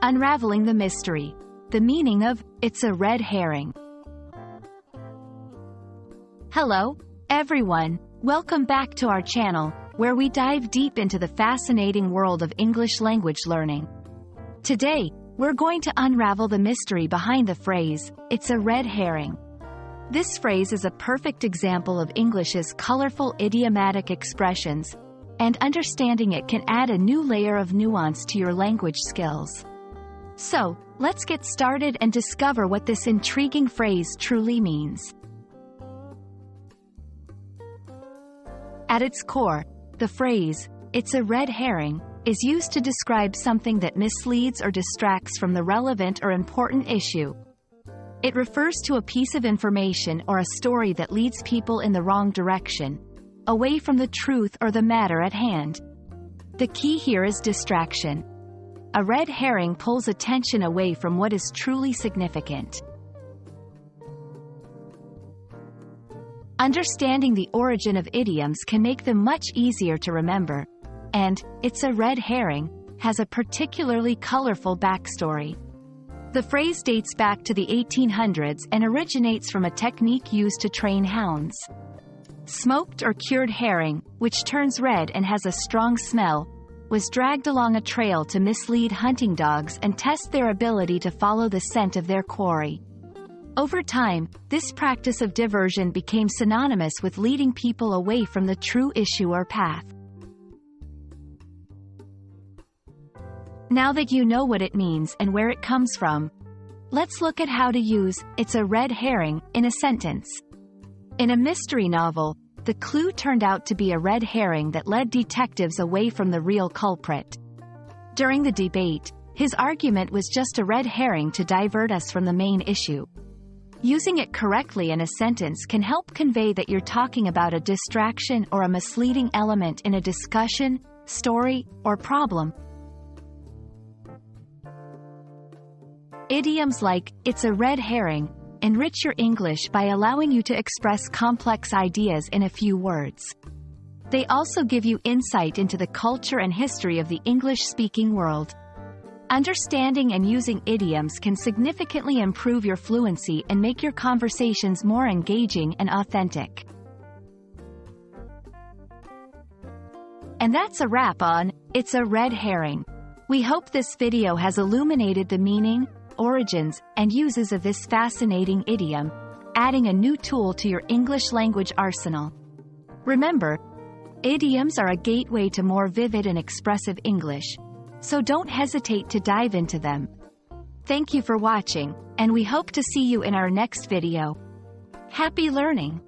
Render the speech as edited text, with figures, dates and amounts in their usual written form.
Unraveling the mystery. The meaning of, it's a red herring. Hello, everyone. Welcome back to our channel, where we dive deep into the fascinating world of English language learning. Today, we're going to unravel the mystery behind the phrase, it's a red herring. This phrase is a perfect example of English's colorful idiomatic expressions, and understanding it can add a new layer of nuance to your language skills. So, let's get started and discover what this intriguing phrase truly means. At its core, the phrase, it's a red herring, is used to describe something that misleads or distracts from the relevant or important issue. It refers to a piece of information or a story that leads people in the wrong direction, away from the truth or the matter at hand. The key here is distraction. A red herring pulls attention away from what is truly significant. Understanding the origin of idioms can make them much easier to remember, and, it's a red herring, has a particularly colorful backstory. The phrase dates back to the 1800s and originates from a technique used to train hounds. Smoked or cured herring, which turns red and has a strong smell, was dragged along a trail to mislead hunting dogs and test their ability to follow the scent of their quarry. Over time, this practice of diversion became synonymous with leading people away from the true issue or path. Now that you know what it means and where it comes from, let's look at how to use "it's a red herring" in a sentence. In a mystery novel, the clue turned out to be a red herring that led detectives away from the real culprit. During the debate, his argument was just a red herring to divert us from the main issue. Using it correctly in a sentence can help convey that you're talking about a distraction or a misleading element in a discussion, story, or problem. Idioms like, it's a red herring, enrich your English by allowing you to express complex ideas in a few words. They also give you insight into the culture and history of the English-speaking world. Understanding and using idioms can significantly improve your fluency and make your conversations more engaging and authentic. And that's a wrap on, It's a Red Herring. We hope this video has illuminated the meaning, origins, and uses of this fascinating idiom, adding a new tool to your English language arsenal. Remember, idioms are a gateway to more vivid and expressive English, so don't hesitate to dive into them. Thank you for watching, and we hope to see you in our next video. Happy learning!